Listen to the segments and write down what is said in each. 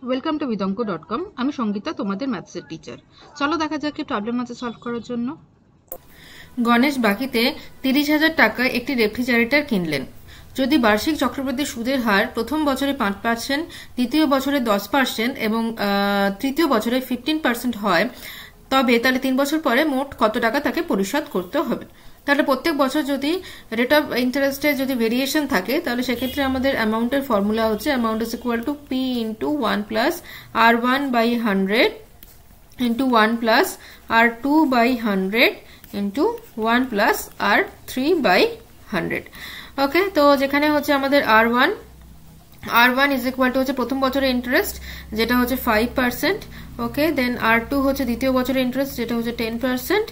Welcome to vidonko.com। আমি সঙ্গীতা, তোমাদের ম্যাথসের teacher. চলো দেখা যাক কি প্রবলেম আছে সলভ করার জন্য। গণেশ বাকিতে 30,000 টাকায় একটি রেফ্রিজারেটর কিনলেন। যদি বার্ষিক চক্রবৃদ্ধি সুদের হার প্রথম বছরে 5%, দ্বিতীয় বছরে 10% এবং তৃতীয় বছরে 15% হয়, তবে তাহলে 3 বছর পরে মোট কত টাকা তাকে পরিশোধ করতে হবে। তাহলে প্রত্যেক বছর যদি রেট অফ ইন্টারেস্টে যদি ভেরিয়েশন থাকে, তাহলে সেক্ষেত্রে আমাদের অ্যামাউন্টের ফর্মুলা হচ্ছে amount is equal to P into 1 plus R1/100 into 1 plus R2 by 100 into 1 plus R3 by 100। ওকে, তো যেখানে হচ্ছে আমাদের R1 is equal to হচ্ছে প্রথম বছরের ইন্টারেস্ট যেটা হচ্ছে 5%। ওকে, দেন R2 হচ্ছে দ্বিতীয় বছরের ইন্টারেস্ট যেটা হচ্ছে 10%,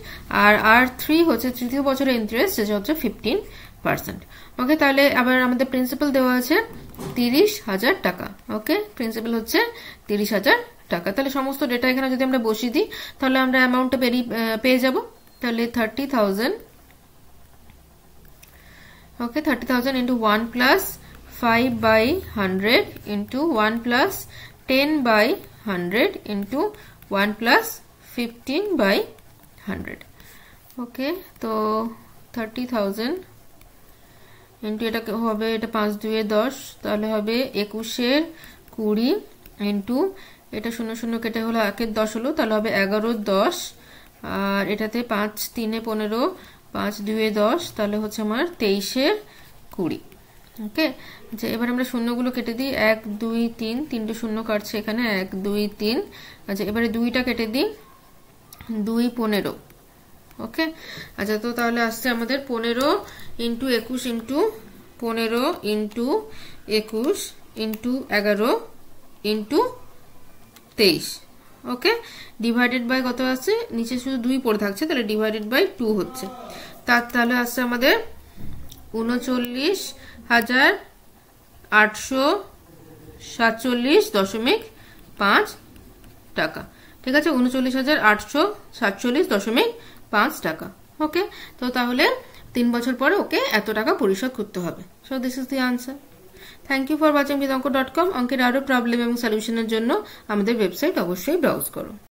আর R3 হচ্ছে তৃতীয় বছরের ইন্টারেস্ট যেটা হচ্ছে 15%। ওকে, তাহলে আবার আমাদের প্রিন্সিপাল দেওয়া আছে 30,000 টাকা। ওকে, প্রিন্সিপাল হচ্ছে 30,000 টাকা। তাহলে সমস্ত ডেটা এখানে যদি আমরা বসিয়ে দিই তাহলে আমরা অ্যামাউন্টটা পেয়ে যাব। তাহলে 30,000, ওকে, 30,000 into 1 plus 5/100 into 1 plus 10/100 into 1 plus 15/100। ওকে, তো 30,000 ইন্টু এটা হবে, এটা 5 2 10, তাহলে হবে 21 20 ইন্টু এটা 0 0 কেটে হলো 1 10 হলো, তাহলে হবে 11 10, আর এটাতে 5 3 15, 5 2 10, তাহলে হচ্ছে আমার 23 20। ওকে, যে এবার আমরা শূন্যগুলো কেটে দিই, 1 2 3, 3টে শূন্য কাটছে এখানে, 1 2 3। আচ্ছা, এবারে 2টা কেটে দিই, 2 15। ওকে, আচ্ছা, তো তাহলে আসছে আমাদের 15 into 21 into 15 into 21 into 11 into 23। Okay, divided by কত আছে, নিচে শুধু 2 পড়ে থাকছে, তাহলে ডিভাইডেড বাই 2 হচ্ছে। তাহলে আসছে আমাদের 39,847.5 টাকা। ঠিক আছে, 39,847.5 টাকা। ওকে, তো তাহলে 3 বছর পরে ওকে এত টাকা পরিশোধ করতে হবে। So this is the answer. Thank you for watching vidonko.com। অঙ্কের আরো প্রবলেম এবং সলিউশনের জন্য আমাদের ওয়েবসাইট অবশ্যই ব্রাউজ করো।